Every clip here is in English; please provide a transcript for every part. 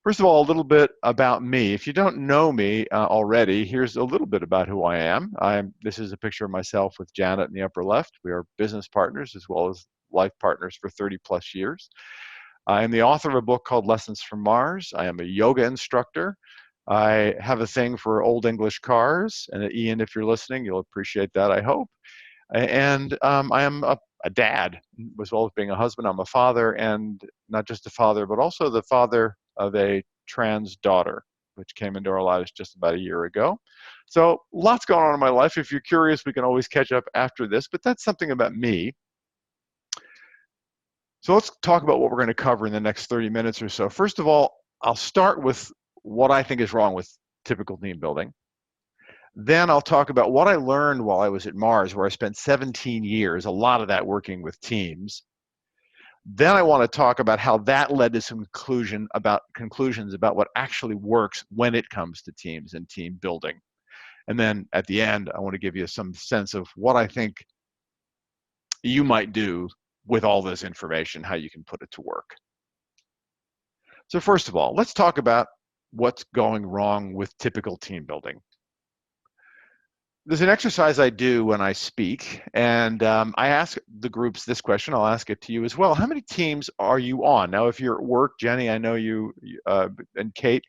First of all, a little bit about me. If you don't know me already, here's a little bit about who I am. This is a picture of myself with Janet in the upper left. We are business partners as well as life partners for 30 plus years. I am the author of a book called Lessons from Mars. I am a yoga instructor. I have a thing for old English cars, and Ian, if you're listening, you'll appreciate that, I hope. And I am a dad, as well as being a husband. I'm a father, and not just a father, but also the father of a trans daughter, which came into our lives just about a year ago. So lots going on in my life. If you're curious, we can always catch up after this, but that's something about me. So let's talk about what we're going to cover in the next 30 minutes or so. First of all, I'll start with what I think is wrong with typical team building. Then I'll talk about what I learned while I was at Mars, where I spent 17 years, a lot of that working with teams. Then I want to talk about how that led to some conclusions about what actually works when it comes to teams and team building. And then at the end, I want to give you some sense of what I think you might do with all this information, how you can put it to work. So first of all, let's talk about what's going wrong with typical team building. There's an exercise I do when I speak, and I ask the groups this question. I'll ask it to you as well. How many teams are you on? Now, if you're at work, Jenny, I know you, and Kate,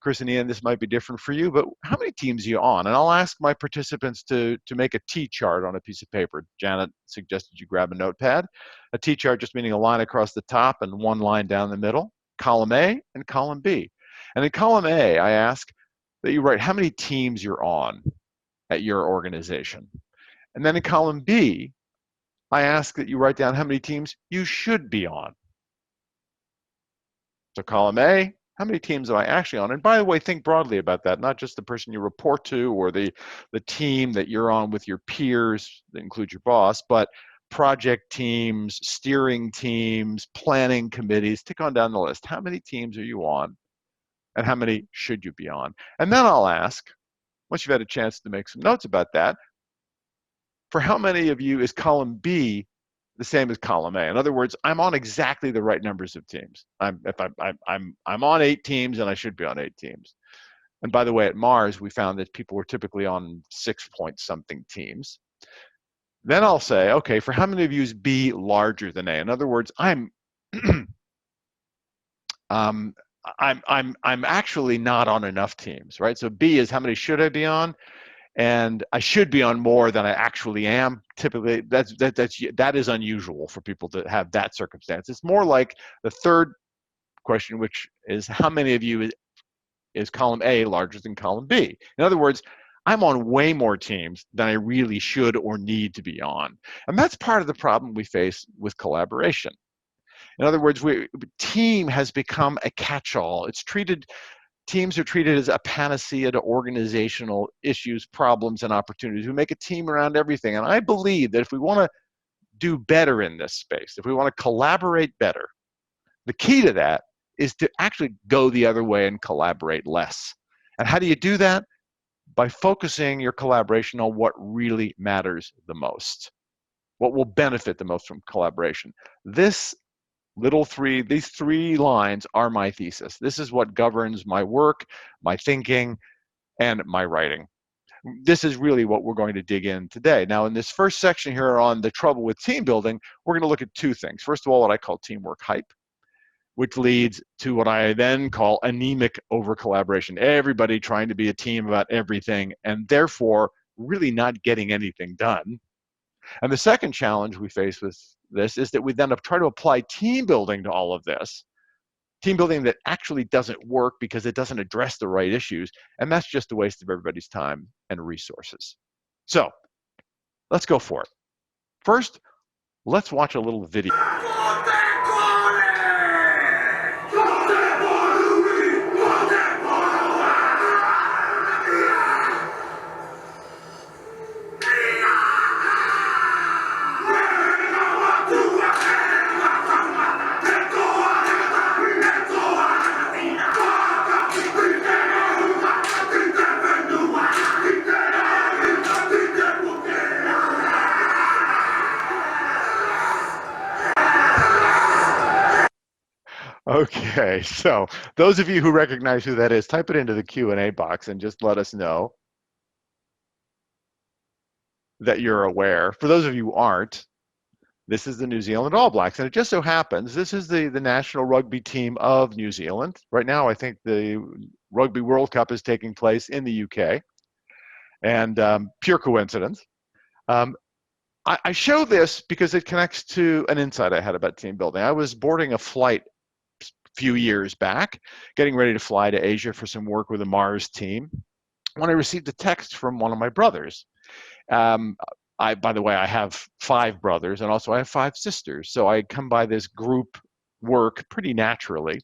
Chris and Ian, this might be different for you, but how many teams are you on? And I'll ask my participants to make a T-chart on a piece of paper. Janet suggested you grab a notepad. A T-chart just meaning a line across the top and one line down the middle, column A and column B. And in column A, I ask that you write how many teams you're on at your organization. And then in column B, I ask that you write down how many teams you should be on. So column A, how many teams am I actually on? And by the way, think broadly about that, not just the person you report to or the team that you're on with your peers, that includes your boss, but project teams, steering teams, planning committees. Tick on down the list. How many teams are you on? And how many should you be on? And then I'll ask, once you've had a chance to make some notes about that, for how many of you is column B the same as column A? In other words, I'm on exactly the right numbers of teams. I'm on 8 teams and I should be on 8 teams. And by the way, at Mars, we found that people were typically on 6-point-something teams. Then I'll say, okay, for how many of you is B larger than A? In other words, I'm actually not on enough teams, right? So B is how many should I be on? And I should be on more than I actually am. Typically, that is unusual for people to have that circumstance. It's more like the third question, which is how many of you is column A larger than column B? In other words, I'm on way more teams than I really should or need to be on. And that's part of the problem we face with collaboration. In other words, team has become a catch-all. Teams are treated as a panacea to organizational issues, problems, and opportunities. We make a team around everything. And I believe that if we want to do better in this space, if we want to collaborate better, the key to that is to actually go the other way and collaborate less. And how do you do that? By focusing your collaboration on what really matters the most, what will benefit the most from collaboration. These 3 lines are my thesis. This is what governs my work, my thinking, and my writing. This is really what we're going to dig in today. Now, in this first section here on the trouble with team building, we're going to look at 2 things. First of all, what I call teamwork hype, which leads to what I then call anemic over collaboration. Everybody trying to be a team about everything, and therefore really not getting anything done. And the second challenge we face with this is that we then try to apply team building to all of this. Team building that actually doesn't work because it doesn't address the right issues, and that's just a waste of everybody's time and resources. So let's go for it. First, let's watch a little video. Okay, so those of you who recognize who that is, type it into the Q&A box and just let us know that you're aware. For those of you who aren't, this is the New Zealand All Blacks, and it just so happens this is the national rugby team of New Zealand. Right now, I think the Rugby World Cup is taking place in the UK, and pure coincidence. I show this because it connects to an insight I had about team building. I was boarding a flight a few years back, getting ready to fly to Asia for some work with the Mars team, when I received a text from one of my brothers. Um, by the way, I have 5 brothers, and also I have 5 sisters, so I come by this group work pretty naturally.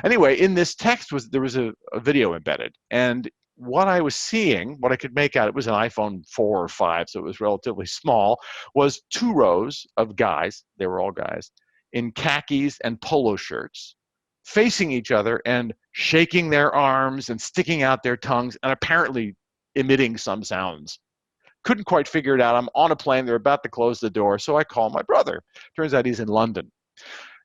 Anyway, in this text there was a video embedded, and what I was seeing, what I could make out, it was an iPhone 4 or 5, so it was relatively small, was 2 rows of guys, they were all guys, in khakis and polo shirts, facing each other and shaking their arms and sticking out their tongues and apparently emitting some sounds. Couldn't quite figure it out. I'm on a plane, they're about to close the door, so I call my brother. Turns out he's in London.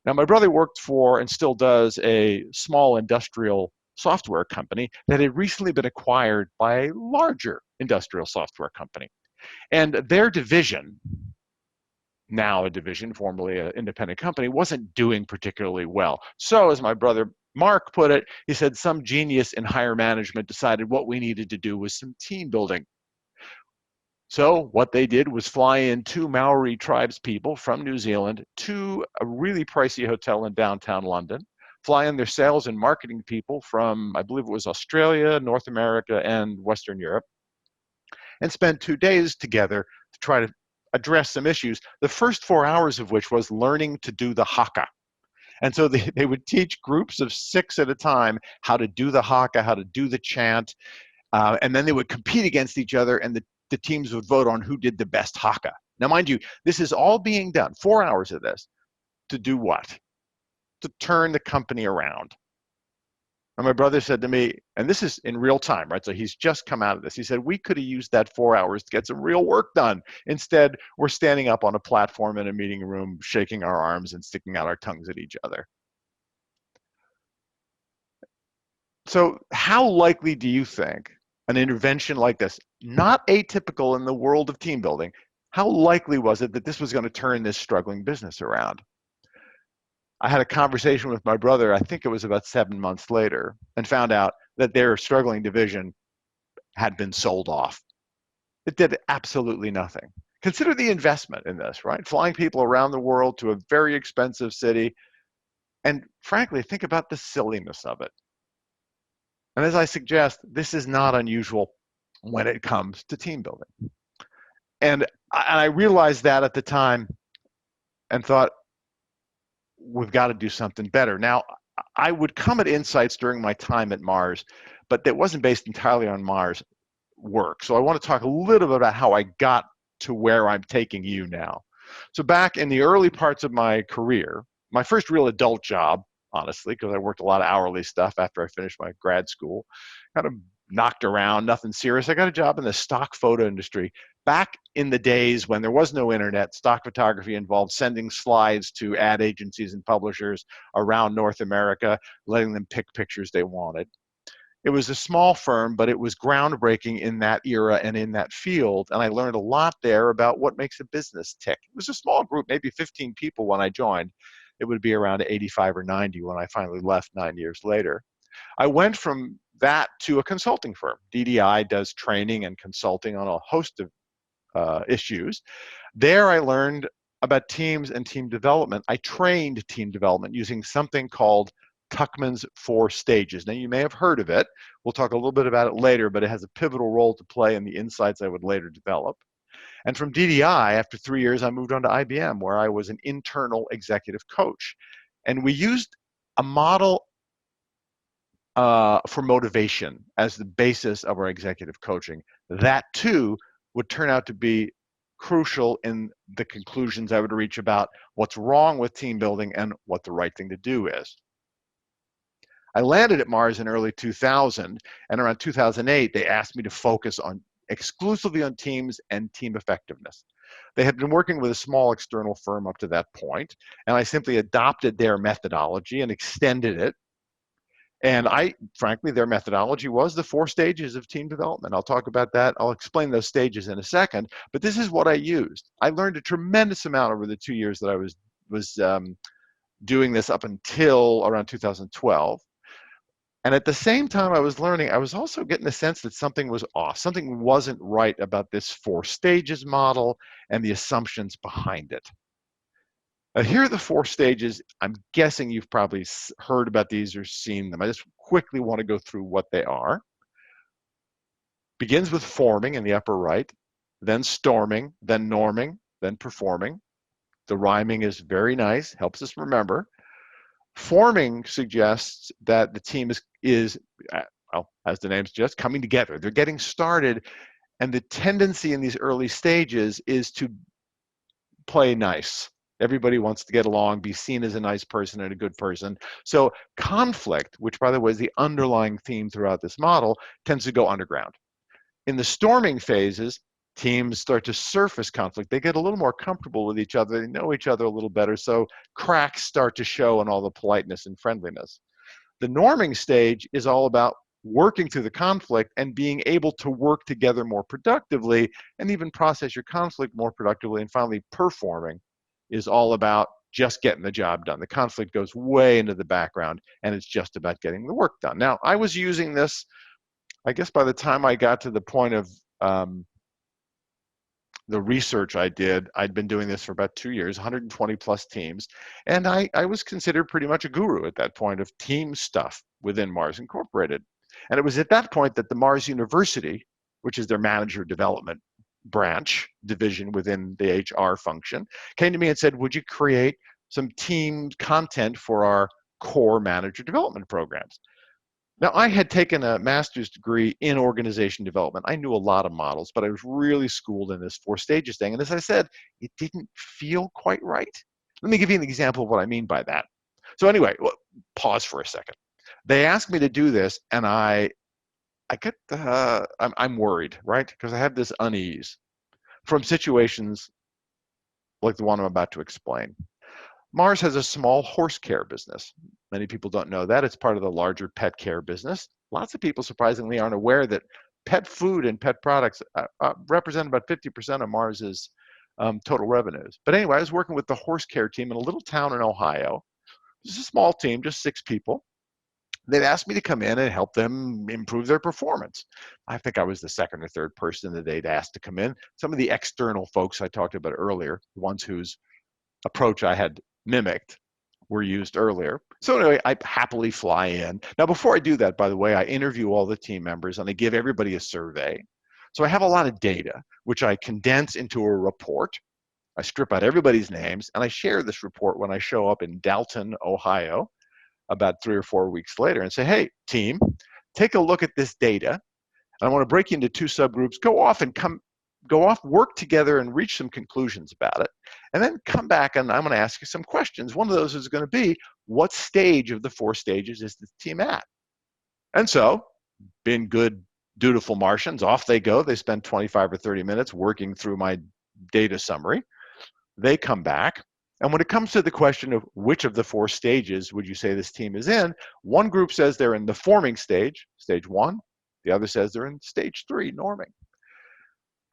Now, my brother worked for, and still does, a small industrial software company that had recently been acquired by a larger industrial software company. And their division, now a division, formerly an independent company, wasn't doing particularly well. So, as my brother Mark put it, he said some genius in higher management decided what we needed to do was some team building. So what they did was fly in 2 Maori tribes people from New Zealand to a really pricey hotel in downtown London, fly in their sales and marketing people from, I believe it was Australia, North America, and Western Europe, and spend 2 days together to try to address some issues, the first 4 hours of which was learning to do the haka. And so they would teach groups of 6 at a time how to do the haka, how to do the chant, and then they would compete against each other, and the teams would vote on who did the best haka. Now, mind you, this is all being done, 4 hours of this, to do what? To turn the company around. And my brother said to me, and this is in real time, right? So he's just come out of this. He said, we could have used that 4 hours to get some real work done. Instead, we're standing up on a platform in a meeting room, shaking our arms and sticking out our tongues at each other. So how likely do you think an intervention like this, not atypical in the world of team building, how likely was it that this was going to turn this struggling business around? I had a conversation with my brother, I think it was about 7 months later, and found out that their struggling division had been sold off. It did absolutely nothing. Consider the investment in this, right? Flying people around the world to a very expensive city, and frankly, think about the silliness of it. And as I suggest, this is not unusual when it comes to team building. And I realized that at the time and thought, we've got to do something better. Now, I would come at insights during my time at Mars, but that wasn't based entirely on Mars work. So I want to talk a little bit about how I got to where I'm taking you now. So back in the early parts of my career, my first real adult job, honestly, because I worked a lot of hourly stuff after I finished my grad school, kind of knocked around, nothing serious. I got a job in the stock photo industry. Back in the days when there was no internet, stock photography involved sending slides to ad agencies and publishers around North America, letting them pick pictures they wanted. It was a small firm, but it was groundbreaking in that era and in that field. And I learned a lot there about what makes a business tick. It was a small group, maybe 15 people when I joined. It would be around 85 or 90 when I finally left 9 years later. I went from that to a consulting firm. DDI does training and consulting on a host of issues. There I learned about teams and team development. I trained team development using something called Tuckman's 4 stages. Now, you may have heard of it. We'll talk a little bit about it later, but it has a pivotal role to play in the insights I would later develop. And from DDI, after 3 years, I moved on to IBM, where I was an internal executive coach. And we used a model for motivation as the basis of our executive coaching. That, too, would turn out to be crucial in the conclusions I would reach about what's wrong with team building and what the right thing to do is. I landed at Mars in early 2000, and around 2008, they asked me to focus exclusively on teams and team effectiveness. They had been working with a small external firm up to that point, and I simply adopted their methodology and extended it And frankly, their methodology was the 4 stages of team development. I'll talk about that. I'll explain those stages in a second. But this is what I used. I learned a tremendous amount over the 2 years that I was doing this up until around 2012. And at the same time I was learning, I was also getting the sense that something was off. Something wasn't right about this 4 stages model and the assumptions behind it. Here are the 4 stages. I'm guessing you've probably heard about these or seen them. I just quickly want to go through what they are. Begins with forming in the upper right, then storming, then norming, then performing. The rhyming is very nice, helps us remember. Forming suggests that the team is well, as the name suggests, coming together. They're getting started, and the tendency in these early stages is to play nice. Everybody wants to get along, be seen as a nice person and a good person. So conflict, which by the way is the underlying theme throughout this model, tends to go underground. In the storming phases, teams start to surface conflict. They get a little more comfortable with each other. They know each other a little better. So cracks start to show in all the politeness and friendliness. The norming stage is all about working through the conflict and being able to work together more productively and even process your conflict more productively. And finally, performing is all about just getting the job done. The conflict goes way into the background and it's just about getting the work done. Now, I was using this, I guess by the time I got to the point of the research I did, I'd been doing this for about 2 years, 120 plus teams, and I was considered pretty much a guru at that point of team stuff within Mars Incorporated. And it was at that point that the Mars University, which is their manager development branch division within the HR function, came to me and said, would you create some team content for our core manager development programs? Now, I had taken a master's degree in organization development. I knew a lot of models, but I was really schooled in this 4 stages thing. And as I said, it didn't feel quite right. Let me give you an example of what I mean by that. So anyway, pause for a second. They asked me to do this, and I'm worried, right? Because I have this unease from situations like the one I'm about to explain. Mars has a small horse care business. Many people don't know that. It's part of the larger pet care business. Lots of people surprisingly aren't aware that pet food and pet products represent about 50% of Mars's total revenues. But anyway, I was working with the horse care team in a little town in Ohio. It's a small team, just 6 people. They'd asked me to come in and help them improve their performance. I think I was the second or third person that they'd asked to come in. Some of the external folks I talked about earlier, the ones whose approach I had mimicked, were used earlier. So anyway, I happily fly in. Now, before I do that, by the way, I interview all the team members and I give everybody a survey. So I have a lot of data, which I condense into a report. I strip out everybody's names and I share this report when I show up in Dalton, Ohio, about 3 or 4 weeks later and say, hey, team, take a look at this data. And I want to break you into 2 subgroups. Go off, work together and reach some conclusions about it. And then come back and I'm going to ask you some questions. One of those is going to be, what stage of the 4 stages is the team at? And so, being good, dutiful Martians, off they go. They spend 25 or 30 minutes working through my data summary. They come back. And when it comes to the question of which of the 4 stages would you say this team is in, one group says they're in the forming stage, stage 1. The other says they're in stage 3, norming.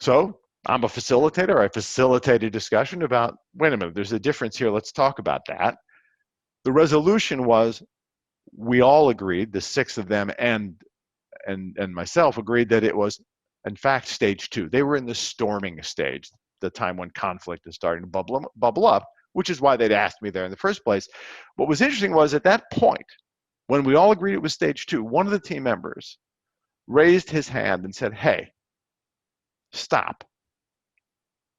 So I'm a facilitator. I facilitate a discussion about, wait a minute, there's a difference here. Let's talk about that. The resolution was, we all agreed, the 6 of them and myself agreed that it was, in fact, stage 2. They were in the storming stage, the time when conflict is starting to bubble up, which is why they'd asked me there in the first place. What was interesting was at that point, when we all agreed it was stage 2, one of the team members raised his hand and said, hey, stop.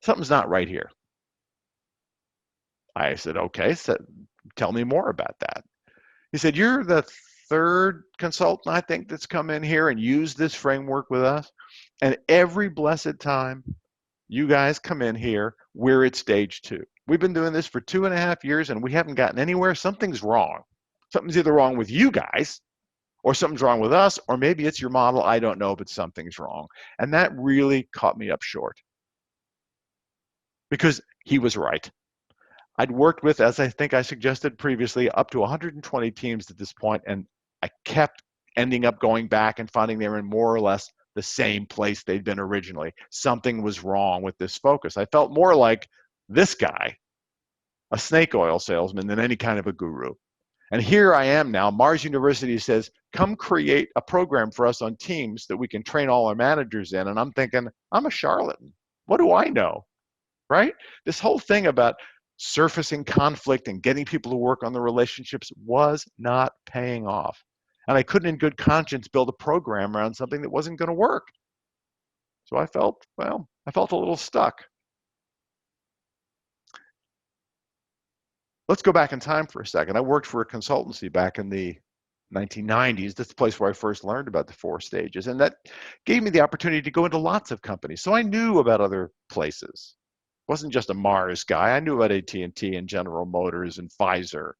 Something's not right here. I said, okay, so tell me more about that. He said, you're the 3rd consultant, I think, that's come in here and used this framework with us. And every blessed time you guys come in here, we're at stage 2. We've been doing this for 2.5 years and we haven't gotten anywhere. Something's wrong. Something's either wrong with you guys or something's wrong with us, or maybe it's your model. I don't know, but something's wrong. And that really caught me up short because he was right. I'd worked with, as I think I suggested previously, up to 120 teams at this point, and I kept ending up going back and finding they were in more or less the same place they'd been originally. Something was wrong with this focus. I felt more like this guy, a snake oil salesman, than any kind of a guru. And here I am now. Mars University says, come create a program for us on Teams that we can train all our managers in. And I'm thinking, I'm a charlatan. What do I know? Right? This whole thing about surfacing conflict and getting people to work on the relationships was not paying off. And I couldn't in good conscience build a program around something that wasn't going to work. So I felt a little stuck. Let's go back in time for a second. I worked for a consultancy back in the 1990s. That's the place where I first learned about the 4 stages. And that gave me the opportunity to go into lots of companies. So I knew about other places. I wasn't just a Mars guy. I knew about AT&T and General Motors and Pfizer.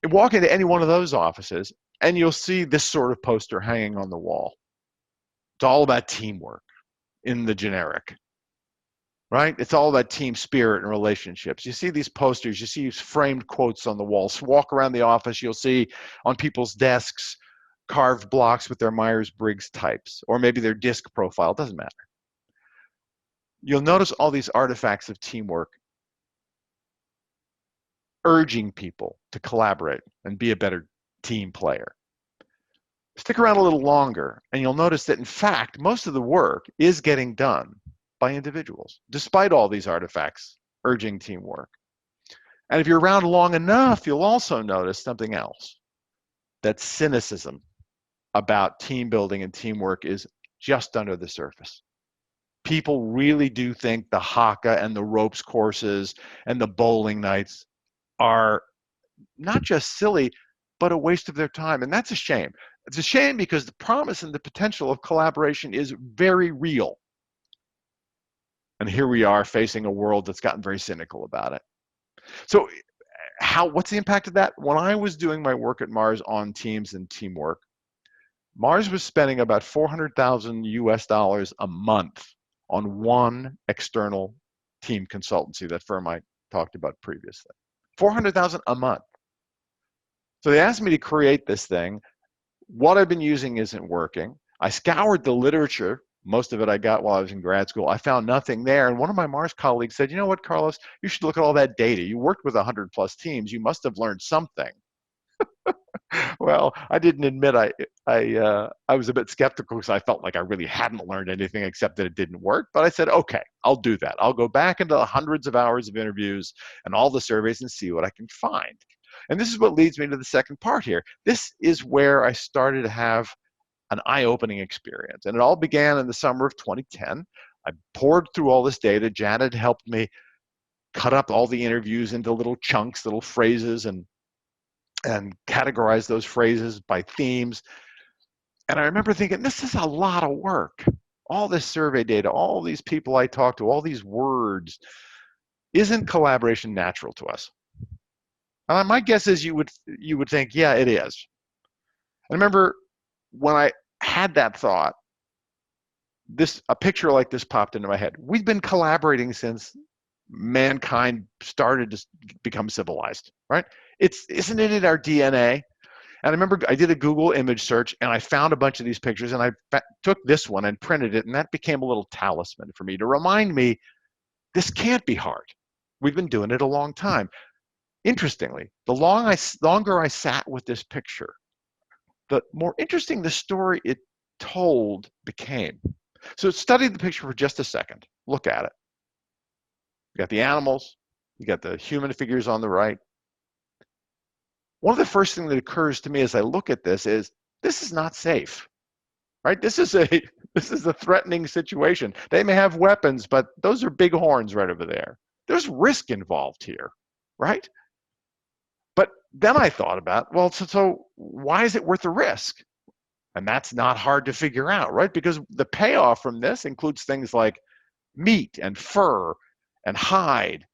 You walk into any one of those offices and you'll see this sort of poster hanging on the wall. It's all about teamwork in the generic. Right? It's all about team spirit and relationships. You see these posters, you see framed quotes on the walls. Walk around the office, you'll see on people's desks carved blocks with their Myers-Briggs types, or maybe their disc profile, doesn't matter. You'll notice all these artifacts of teamwork urging people to collaborate and be a better team player. Stick around a little longer, and you'll notice that, in fact, most of the work is getting done by individuals, despite all these artifacts urging teamwork. And if you're around long enough, you'll also notice something else. That cynicism about team building and teamwork is just under the surface. People really do think the haka and the ropes courses and the bowling nights are not just silly, but a waste of their time. And that's a shame. It's a shame because the promise and the potential of collaboration is very real. And here we are facing a world that's gotten very cynical about it. So what's the impact of that? When I was doing my work at Mars on teams and teamwork, Mars was spending about 400,000 US dollars a month on one external team consultancy, that firm I talked about previously. 400,000 a month. So they asked me to create this thing. What I've been using isn't working. I scoured the literature. Most of it I got while I was in grad school. I found nothing there. And one of my Mars colleagues said, you know what, Carlos, you should look at all that data. You worked with 100 plus teams. You must have learned something. Well, I didn't admit I was a bit skeptical because I felt like I really hadn't learned anything except that it didn't work. But I said, okay, I'll do that. I'll go back into the hundreds of hours of interviews and all the surveys and see what I can find. And this is what leads me to the second part here. This is where I started to have an eye-opening experience. And it all began in the summer of 2010. I poured through all this data. Janet helped me cut up all the interviews into little chunks, little phrases, and categorize those phrases by themes. And I remember thinking, this is a lot of work. All this survey data, all these people I talked to, all these words. Isn't collaboration natural to us? My guess is you would think, yeah, it is. I remember when I had that thought, a picture like this popped into my head. We've been collaborating since mankind started to become civilized, right? Isn't it in our DNA? And I remember I did a Google image search and I found a bunch of these pictures and I took this one and printed it, and that became a little talisman for me to remind me this can't be hard. We've been doing it a long time. Interestingly, the longer I sat with this picture, the more interesting the story it told became. So study the picture for just a second. Look at it. You got the animals, you got the human figures on the right. One of the first things that occurs to me as I look at this is not safe, right? This is a threatening situation. They may have weapons, but those are big horns right over there. There's risk involved here, right? But then I thought about, well, so why is it worth the risk? And that's not hard to figure out, right? Because the payoff from this includes things like meat and fur and hide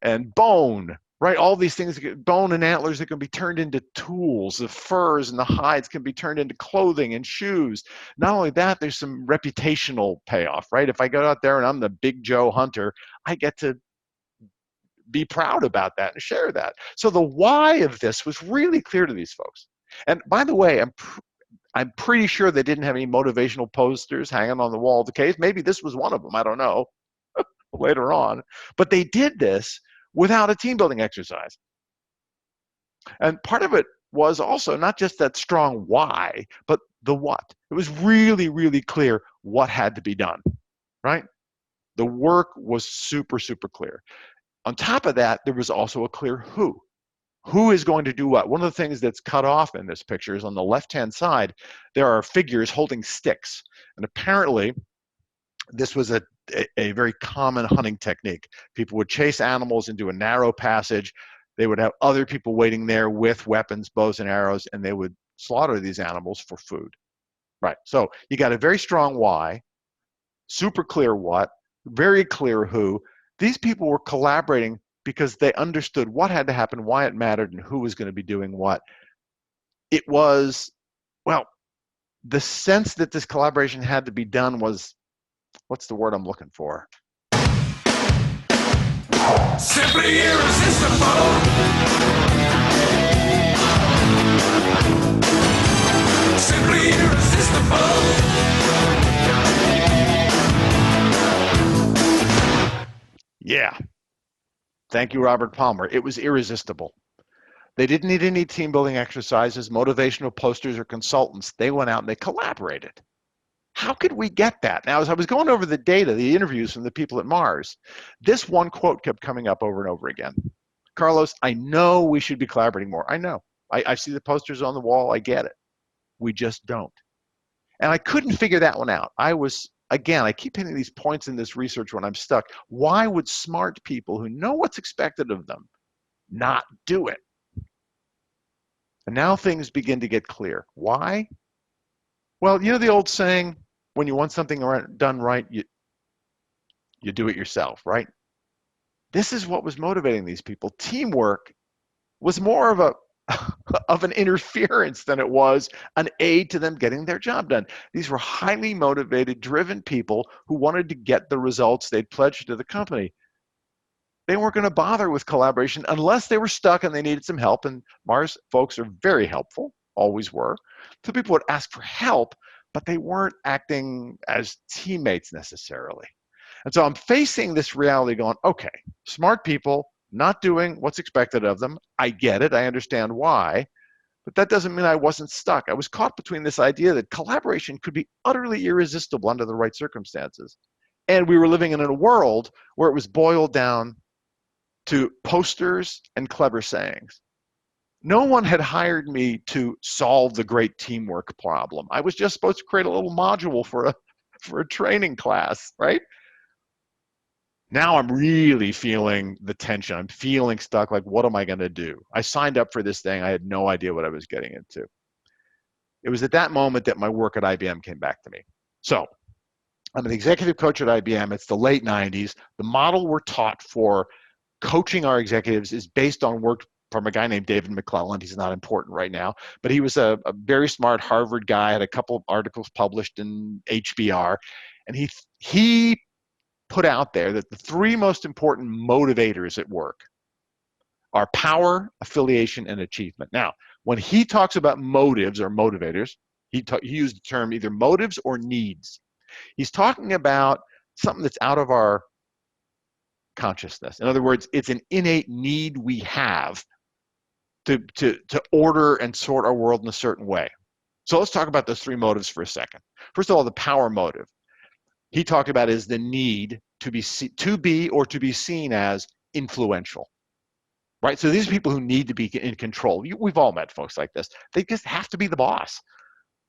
and bone, right? All these things, bone and antlers that can be turned into tools. The furs and the hides can be turned into clothing and shoes. Not only that, there's some reputational payoff, right? If I go out there and I'm the Big Joe hunter, I get to be proud about that and share that. So the why of this was really clear to these folks. And by the way, I'm pretty sure they didn't have any motivational posters hanging on the wall of the cave. Maybe this was one of them. I don't know. Later on, but they did this without a team building exercise. And part of it was also not just that strong why, but the what. It was really, really clear what had to be done, right? The work was super, super clear. On top of that, there was also a clear who. Who is going to do what? One of the things that's cut off in this picture is on the left-hand side, there are figures holding sticks. And apparently, this was a very common hunting technique. People would chase animals into a narrow passage. They would have other people waiting there with weapons, bows and arrows, and they would slaughter these animals for food. Right. So you got a very strong why, super clear what, very clear who. These people were collaborating because they understood what had to happen, why it mattered, and who was going to be doing what. It was, well, the sense that this collaboration had to be done was, what's the word I'm looking for? Simply irresistible. Simply irresistible. Yeah. Thank you, Robert Palmer. It was irresistible. They didn't need any team building exercises, motivational posters, or consultants. They went out and they collaborated. How could we get that? Now, as I was going over the data, the interviews from the people at Mars, this one quote kept coming up over and over again. Carlos, I know we should be collaborating more. I know. I see the posters on the wall. I get it. We just don't. And I couldn't figure that one out. Again, I keep hitting these points in this research when I'm stuck. Why would smart people who know what's expected of them not do it? And now things begin to get clear. Why? Well, you know the old saying, when you want something done right, you do it yourself, right? This is what was motivating these people. Teamwork was more of an interference than it was an aid to them getting their job done. These were highly motivated, driven people who wanted to get the results they'd pledged to the company. They weren't going to bother with collaboration unless they were stuck and they needed some help. And Mars folks are very helpful, always were. So people would ask for help, but they weren't acting as teammates necessarily. And so I'm facing this reality going, okay, smart people not doing what's expected of them. I get it. I understand why. But that doesn't mean I wasn't stuck. I was caught between this idea that collaboration could be utterly irresistible under the right circumstances. And we were living in a world where it was boiled down to posters and clever sayings. No one had hired me to solve the great teamwork problem. I was just supposed to create a little module for a training class, right? Now I'm really feeling the tension. I'm feeling stuck, like, what am I going to do? I signed up for this thing. I had no idea what I was getting into. It was at that moment that my work at IBM came back to me. So I'm an executive coach at IBM. It's the late 90s. The model we're taught for coaching our executives is based on work from a guy named David McClelland. He's not important right now, but he was a very smart Harvard guy, had a couple of articles published in HBR, and he put out there that the three most important motivators at work are power, affiliation, and achievement. Now, when he talks about motives or motivators, he used the term either motives or needs. He's talking about something that's out of our consciousness. In other words, it's an innate need we have to order and sort our world in a certain way. So let's talk about those three motives for a second. First of all, the power motive. He talked about is the need to be or to be seen as influential, right? So these are people who need to be in control. We've all met folks like this. They just have to be the boss.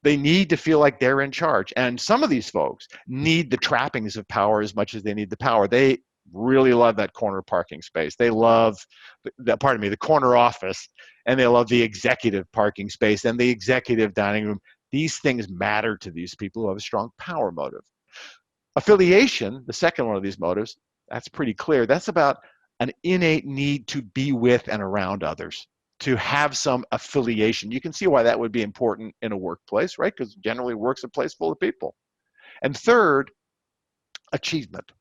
They need to feel like they're in charge. And some of these folks need the trappings of power as much as they need the power. They really love that corner parking space. They love the corner office, and they love the executive parking space and the executive dining room. These things matter to these people who have a strong power motive. Affiliation, the second one of these motives, that's pretty clear. That's about an innate need to be with and around others, to have some affiliation. You can see why that would be important in a workplace, right? Because generally work's a place full of people. And third, achievement.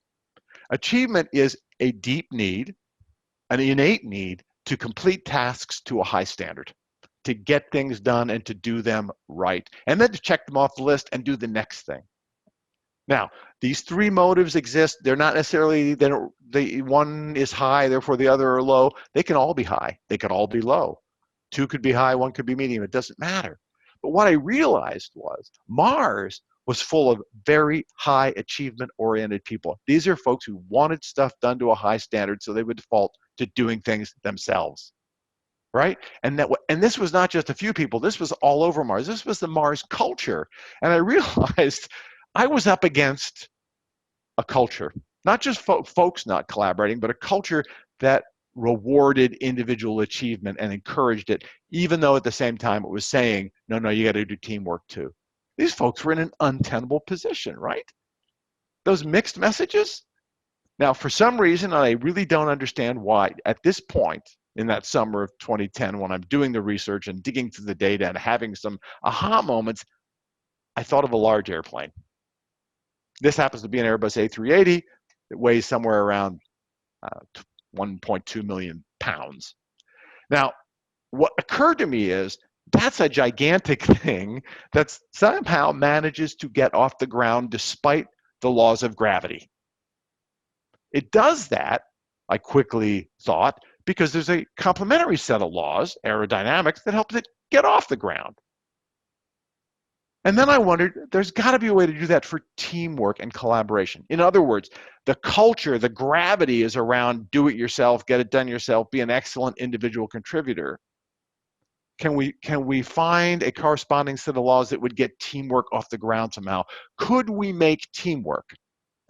Achievement is a deep need, an innate need to complete tasks to a high standard. to get things done and to do them right, and then to check them off the list and do the next thing. Now, these three motives exist. They're not necessarily, one is high, therefore the other are low. They can all be high. They could all be low. Two could be high, one could be medium. It doesn't matter. But what I realized was Mars was full of very high achievement-oriented people. These are folks who wanted stuff done to a high standard, so they would default to doing things themselves, right? And this was not just a few people. This was all over Mars. This was the Mars culture. And I realized I was up against a culture, not just folks not collaborating, but a culture that rewarded individual achievement and encouraged it, even though at the same time it was saying, no, you got to do teamwork too. These folks were in an untenable position, right? Those mixed messages. Now, for some reason, I really don't understand why at this point in that summer of 2010, when I'm doing the research and digging through the data and having some aha moments, I thought of a large airplane. This happens to be an Airbus A380. It weighs somewhere around 1.2 million pounds. Now, what occurred to me is that's a gigantic thing that somehow manages to get off the ground despite the laws of gravity. It does that, I quickly thought, because there's a complementary set of laws, aerodynamics, that helps it get off the ground. And then I wondered, there's got to be a way to do that for teamwork and collaboration. In other words, the culture, the gravity is around do it yourself, get it done yourself, be an excellent individual contributor. Can we find a corresponding set of laws that would get teamwork off the ground somehow? Could we make teamwork?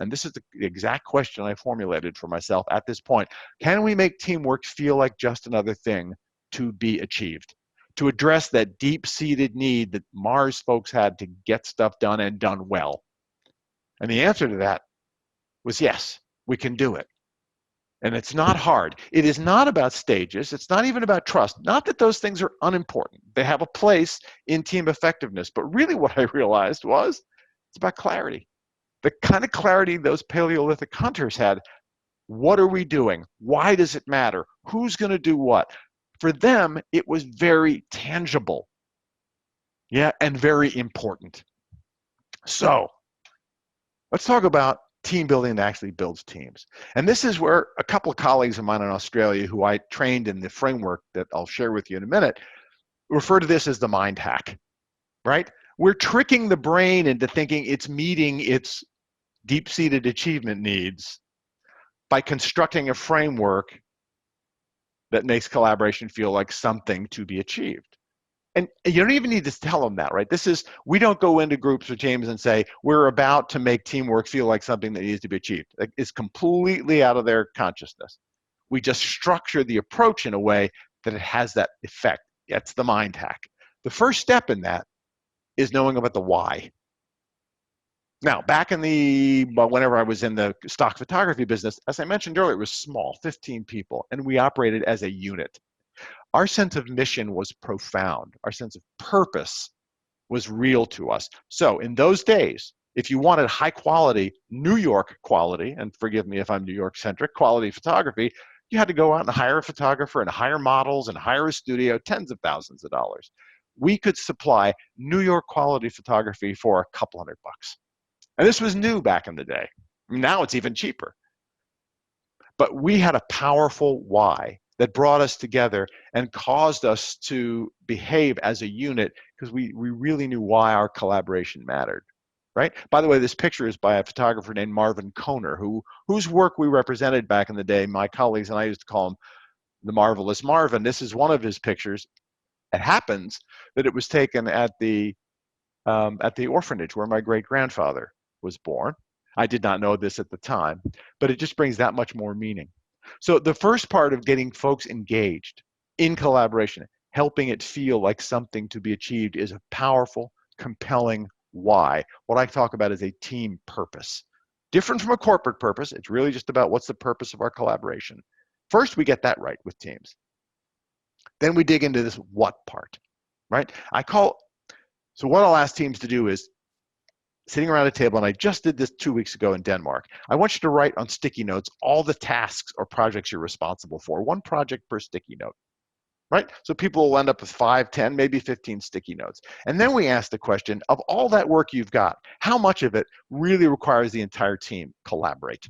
And this is the exact question I formulated for myself at this point. Can we make teamwork feel like just another thing to be achieved? To address that deep-seated need that Mars folks had to get stuff done and done well? And the answer to that was yes, we can do it. And it's not hard. It is not about stages. It's not even about trust. Not that those things are unimportant. They have a place in team effectiveness. But really what I realized was it's about clarity. The kind of clarity those Paleolithic hunters had. What are we doing? Why does it matter? Who's going to do what? For them, it was very tangible, yeah, and very important. So let's talk about team building that actually builds teams. And this is where a couple of colleagues of mine in Australia who I trained in the framework that I'll share with you in a minute refer to this as the mind hack, right? We're tricking the brain into thinking it's meeting its deep-seated achievement needs by constructing a framework that makes collaboration feel like something to be achieved. And you don't even need to tell them that, right? We don't go into groups with James and say, we're about to make teamwork feel like something that needs to be achieved. It's completely out of their consciousness. We just structure the approach in a way that it has that effect. That's the mind hack. The first step in that is knowing about the why. Now, back in whenever I was in the stock photography business, as I mentioned earlier, it was small, 15 people, and we operated as a unit. Our sense of mission was profound. Our sense of purpose was real to us. So in those days, if you wanted high quality, New York quality, and forgive me if I'm New York centric, quality photography, you had to go out and hire a photographer and hire models and hire a studio, tens of thousands of dollars. We could supply New York quality photography for a couple $100. And this was new back in the day. Now it's even cheaper. But we had a powerful why that brought us together and caused us to behave as a unit because we really knew why our collaboration mattered, right? By the way, this picture is by a photographer named Marvin Koner, whose work we represented back in the day. My colleagues and I used to call him the Marvelous Marvin. This is one of his pictures. It happens that it was taken at the orphanage where my great-grandfather was born. I did not know this at the time, but it just brings that much more meaning. So the first part of getting folks engaged in collaboration, helping it feel like something to be achieved, is a powerful, compelling why. What I talk about is a team purpose. Different from a corporate purpose. It's really just about what's the purpose of our collaboration. First, we get that right with teams. Then we dig into this what part, right? So what I'll ask teams to do is, sitting around a table, and I just did this 2 weeks ago in Denmark, I want you to write on sticky notes all the tasks or projects you're responsible for, one project per sticky note. right? So people will end up with 5, 10, maybe 15 sticky notes. And then we ask the question, of all that work you've got, how much of it really requires the entire team collaborate?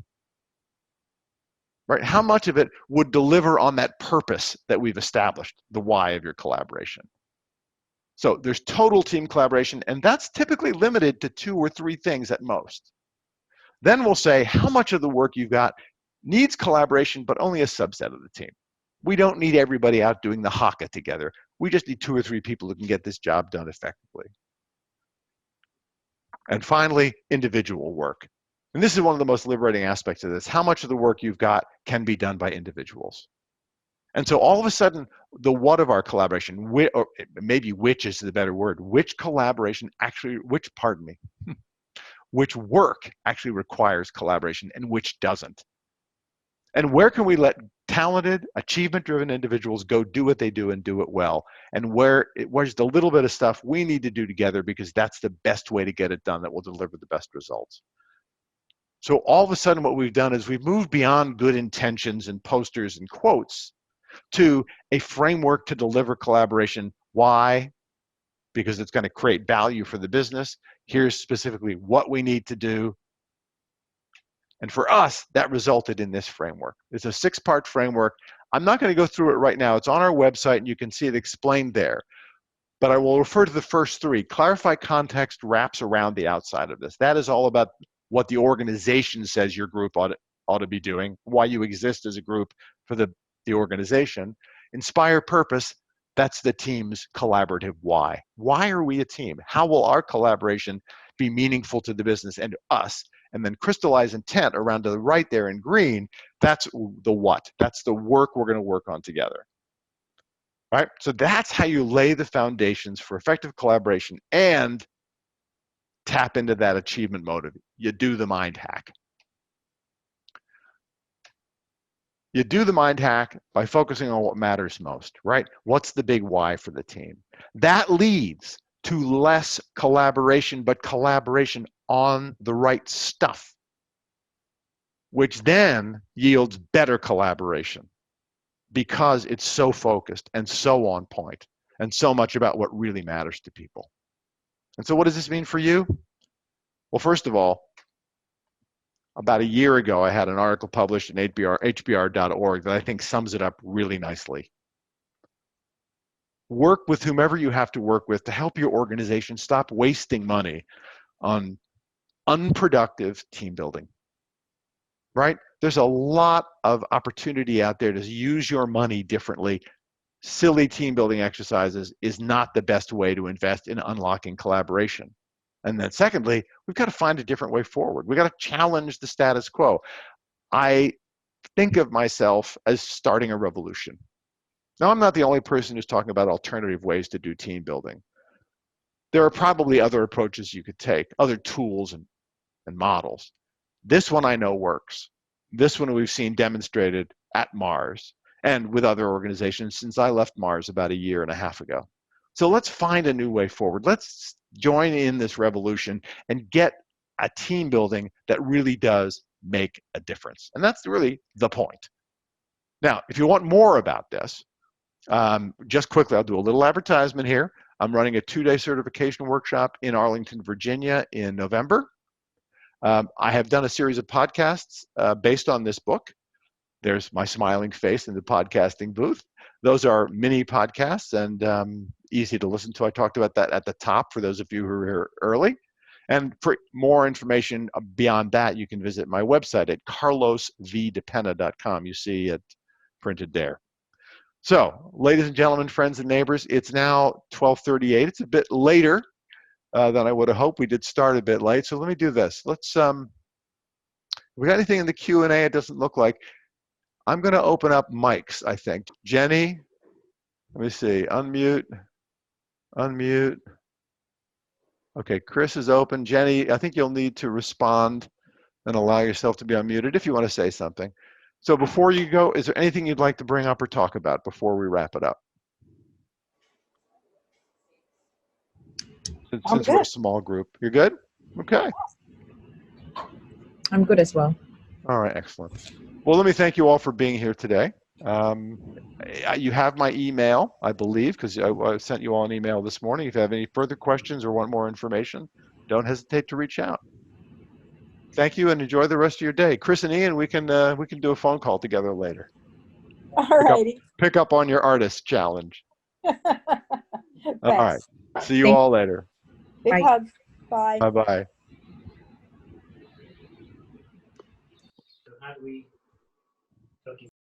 Right? How much of it would deliver on that purpose that we've established, the why of your collaboration? So there's total team collaboration, and that's typically limited to 2 or 3 things at most. Then we'll say how much of the work you've got needs collaboration, but only a subset of the team. We don't need everybody out doing the haka together. We just need 2 or 3 people who can get this job done effectively. And finally, individual work. And this is one of the most liberating aspects of this. How much of the work you've got can be done by individuals? And so all of a sudden, the what of our collaboration, or maybe which is the better word, which collaboration actually, which work actually requires collaboration and which doesn't? And where can we let talented, achievement-driven individuals go do what they do and do it well? And where's the little bit of stuff we need to do together because that's the best way to get it done that will deliver the best results? So all of a sudden what we've done is we've moved beyond good intentions and posters and quotes to a framework to deliver collaboration. Why? Because it's going to create value for the business. Here's specifically what we need to do. And for us, that resulted in this framework. It's a 6-part framework. I'm not going to go through it right now. It's on our website, and you can see it explained there. But I will refer to the first 3. Clarify context wraps around the outside of this. That is all about what the organization says your group ought to be doing, why you exist as a group for the organization. Inspire purpose, that's the team's collaborative why. Why are we a team? How will our collaboration be meaningful to the business and us? And then crystallize intent around to the right there in green, that's the what. That's the work we're going to work on together. Right? So that's how you lay the foundations for effective collaboration and tap into that achievement motive. You do the mind hack. You do the mind hack by focusing on what matters most, right? What's the big why for the team? That leads to less collaboration, but collaboration on the right stuff, which then yields better collaboration because it's so focused and so on point and so much about what really matters to people. And so what does this mean for you? Well, first of all, about a year ago, I had an article published in hbr.org that I think sums it up really nicely. Work with whomever you have to work with to help your organization stop wasting money on unproductive team building, right? There's a lot of opportunity out there to use your money differently. Silly team building exercises is not the best way to invest in unlocking collaboration. And then secondly, we've got to find a different way forward. We've got to challenge the status quo. I think of myself as starting a revolution. Now, I'm not the only person who's talking about alternative ways to do team building. There are probably other approaches you could take, other tools and models. This one I know works. This one we've seen demonstrated at Mars and with other organizations since I left Mars about 1.5 years ago. So let's find a new way forward. Let's join in this revolution and get a team building that really does make a difference. And that's really the point. Now, if you want more about this, just quickly, I'll do a little advertisement here. I'm running a 2-day certification workshop in Arlington, Virginia in November. I have done a series of podcasts based on this book. There's my smiling face in the podcasting booth. Those are mini podcasts and easy to listen to. I talked about that at the top for those of you who are here early. And for more information beyond that, you can visit my website at carlosvdepenna.com. You see it printed there. So, ladies and gentlemen, friends and neighbors, it's now 12:38. It's a bit later than I would have hoped. We did start a bit late, so let me do this. Let's, we got anything in the Q&A? It doesn't look like. I'm going to open up mics, I think. Jenny, let me see, unmute. Okay, Chris is open. Jenny, I think you'll need to respond and allow yourself to be unmuted if you want to say something. So before you go, is there anything you'd like to bring up or talk about before we wrap it up? Since we're a small group. You're good? Okay. I'm good as well. All right, excellent. Well, let me thank you all for being here today. You have my email, I believe, because I sent you all an email this morning. If you have any further questions or want more information, don't hesitate to reach out. Thank you, and enjoy the rest of your day. Chris and Ian, we can do a phone call together later. All Pick up, righty. pick up on your artist challenge. All right. Thanks. See you all later. Big Bye. hug. Bye. Bye-bye. So how do we